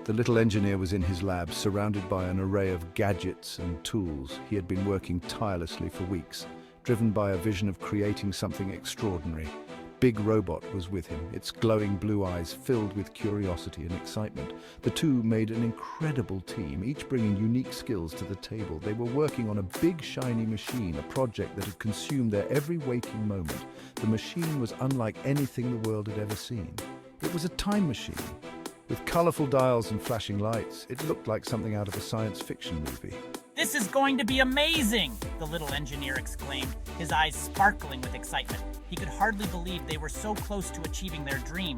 The little engineer was in his lab, surrounded by an array of gadgets and tools. He had been working tirelessly for weeks, driven by a vision of creating something extraordinary. Big Robot was with him, its glowing blue eyes filled with curiosity and excitement. The two made an incredible team, each bringing unique skills to the table. They were working on a big, shiny machine, a project that had consumed their every waking moment. The machine was unlike anything the world had ever seen. It was a time machine. With colorful dials and flashing lights, it looked like something out of a science fiction movie. "This is going to be amazing!" the little engineer exclaimed, his eyes sparkling with excitement. He could hardly believe they were so close to achieving their dream.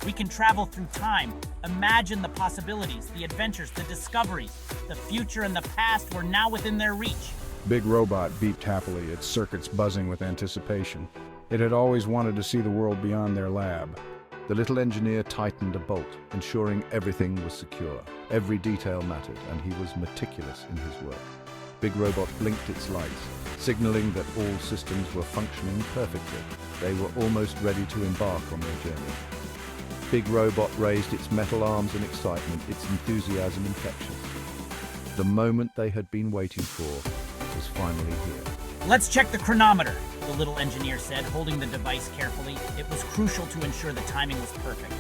"We can travel through time. Imagine the possibilities, the adventures, the discoveries. The future and the past were now within their reach." Big Robot beeped happily, its circuits buzzing with anticipation. It had always wanted to see the world beyond their lab. The little engineer tightened a bolt, ensuring everything was secure. Every detail mattered, and he was meticulous in his work. Big Robot blinked its lights, signaling that all systems were functioning perfectly. They were almost ready to embark on their journey. Big Robot raised its metal arms in excitement, its enthusiasm infectious. The moment they had been waiting for was finally here. "Let's check the chronometer," the little engineer said, holding the device carefully. It was crucial to ensure the timing was perfect.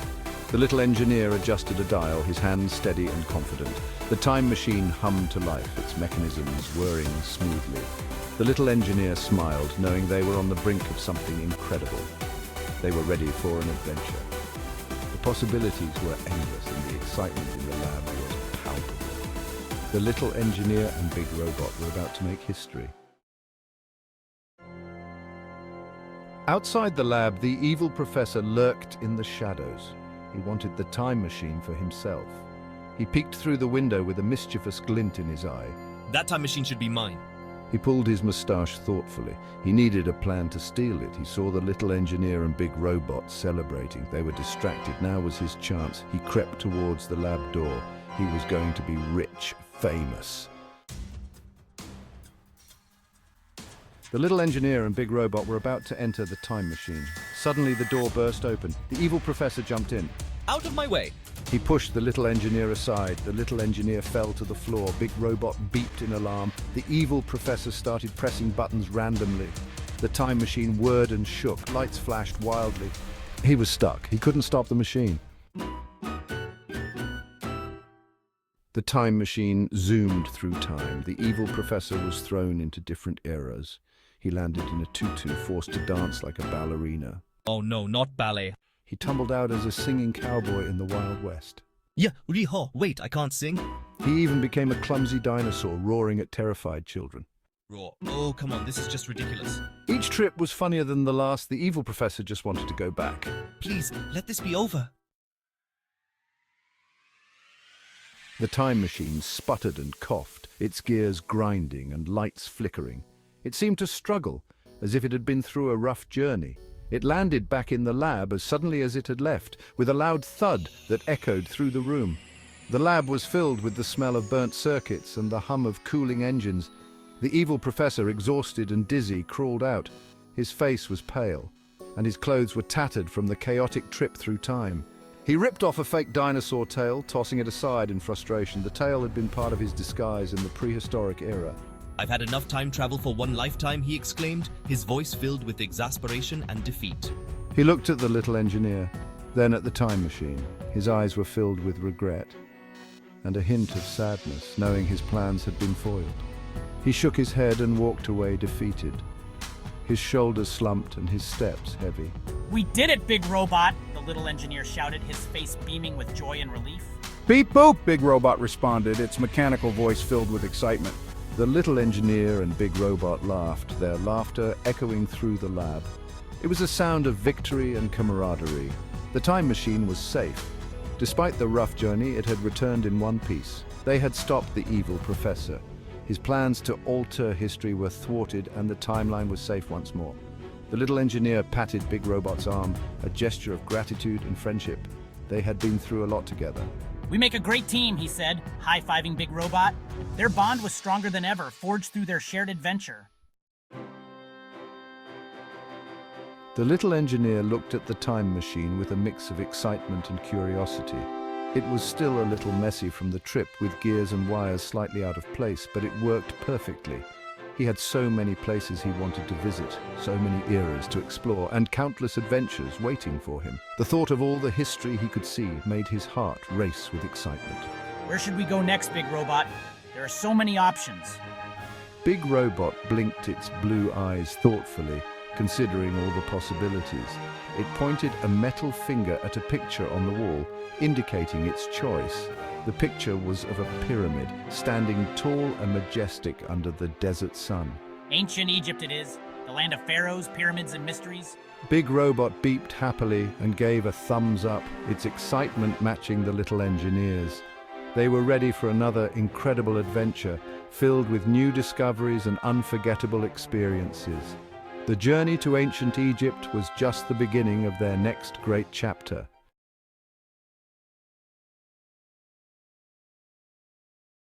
The little engineer adjusted a dial, his hands steady and confident. The time machine hummed to life, its mechanisms whirring smoothly. The little engineer smiled, knowing they were on the brink of something incredible. They were ready for an adventure. The possibilities were endless, and the excitement in the lab was palpable. The little engineer and Big Robot were about to make history. Outside the lab, the evil professor lurked in the shadows. He wanted the time machine for himself. He peeked through the window with a mischievous glint in his eye. "That time machine should be mine." He pulled his moustache thoughtfully. He needed a plan to steal it. He saw the little engineer and Big Robot celebrating. They were distracted. Now was his chance. He crept towards the lab door. He was going to be rich, famous. The little engineer and Big Robot were about to enter the time machine. Suddenly, the door burst open. The evil professor jumped in. "Out of my way!" He pushed the little engineer aside. The little engineer fell to the floor. Big Robot beeped in alarm. The evil professor started pressing buttons randomly. The time machine whirred and shook. Lights flashed wildly. He was stuck. He couldn't stop the machine. The time machine zoomed through time. The evil professor was thrown into different eras. He landed in a tutu, forced to dance like a ballerina. "Oh no, not ballet." He tumbled out as a singing cowboy in the Wild West. "Yeah, Riho, wait, I can't sing." He even became a clumsy dinosaur, roaring at terrified children. "Roar. Oh, come on, this is just ridiculous." Each trip was funnier than the last. The evil professor just wanted to go back. "Please, let this be over." The time machine sputtered and coughed, its gears grinding and lights flickering. It seemed to struggle, as if it had been through a rough journey. It landed back in the lab as suddenly as it had left, with a loud thud that echoed through the room. The lab was filled with the smell of burnt circuits and the hum of cooling engines. The evil professor, exhausted and dizzy, crawled out. His face was pale, and his clothes were tattered from the chaotic trip through time. He ripped off a fake dinosaur tail, tossing it aside in frustration. The tail had been part of his disguise in the prehistoric era. "I've had enough time travel for one lifetime," he exclaimed, his voice filled with exasperation and defeat. He looked at the little engineer, then at the time machine. His eyes were filled with regret and a hint of sadness, knowing his plans had been foiled. He shook his head and walked away defeated. His shoulders slumped and his steps heavy. "We did it, Big Robot!" the little engineer shouted, his face beaming with joy and relief. "Beep boop," Big Robot responded, its mechanical voice filled with excitement. The little engineer and Big Robot laughed, their laughter echoing through the lab. It was a sound of victory and camaraderie. The time machine was safe. Despite the rough journey, it had returned in one piece. They had stopped the evil professor. His plans to alter history were thwarted, and the timeline was safe once more. The little engineer patted Big Robot's arm, a gesture of gratitude and friendship. They had been through a lot together. "We make a great team," he said, high-fiving Big Robot. Their bond was stronger than ever, forged through their shared adventure. The little engineer looked at the time machine with a mix of excitement and curiosity. It was still a little messy from the trip, with gears and wires slightly out of place, but it worked perfectly. He had so many places he wanted to visit, so many eras to explore, and countless adventures waiting for him. The thought of all the history he could see made his heart race with excitement. Where should we go next, Big Robot? There are so many options. Big Robot blinked its blue eyes thoughtfully, considering all the possibilities. It pointed a metal finger at a picture on the wall, indicating its choice. The picture was of a pyramid, standing tall and majestic under the desert sun. Ancient Egypt it is, the land of pharaohs, pyramids, and mysteries. Big Robot beeped happily and gave a thumbs up, its excitement matching the little engineers. They were ready for another incredible adventure, filled with new discoveries and unforgettable experiences. The journey to ancient Egypt was just the beginning of their next great chapter.